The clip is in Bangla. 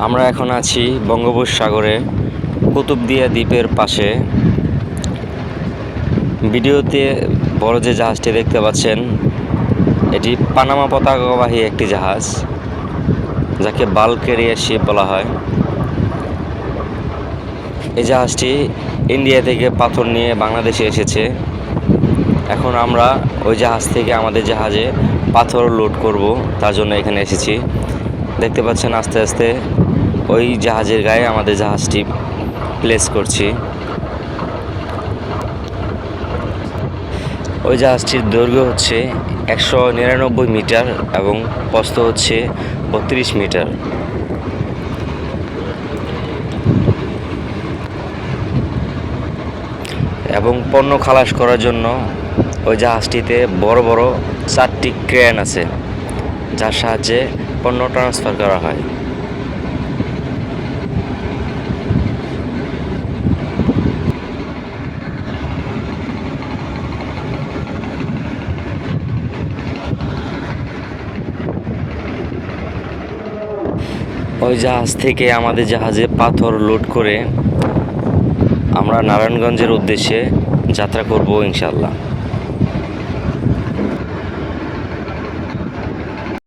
আমরা এখন আছি বঙ্গোপসাগরে কুতুবদিয়া দ্বীপের পাশে। ভিডিওতে বড় যে জাহাজটি দেখতে পাচ্ছেন, এটি পানামা পতাকাবাহী একটি জাহাজ, যাকে বাল্ক ক্যারিয়ার শিপ বলা হয়। এই জাহাজটি ইন্ডিয়া থেকে পাথর নিয়ে বাংলাদেশে এসেছে। এখন আমরা ওই জাহাজ থেকে আমাদের জাহাজে পাথর লোড করব, তার জন্য এখানে এসেছি। দেখতে পাচ্ছেন আস্তে আস্তে ওই জাহাজের গায়ে আমাদের জাহাজটি প্লেস করছি। ওই জাহাজটির দৈর্ঘ্য হচ্ছে 199 মিটার এবং প্রস্থ হচ্ছে 32 মিটার। এবং পণ্য খালাস করার জন্য ওই জাহাজটিতে বড় বড় 4টি ক্রেন আছে, যার সাহায্যে পণ্য ট্রান্সফার করা হয়। ওই জাহাজ থেকে আমাদের জাহাজে পাথর লোড করে আমরা নারায়ণগঞ্জের উদ্দেশ্যে যাত্রা করব ইনশাআল্লাহ।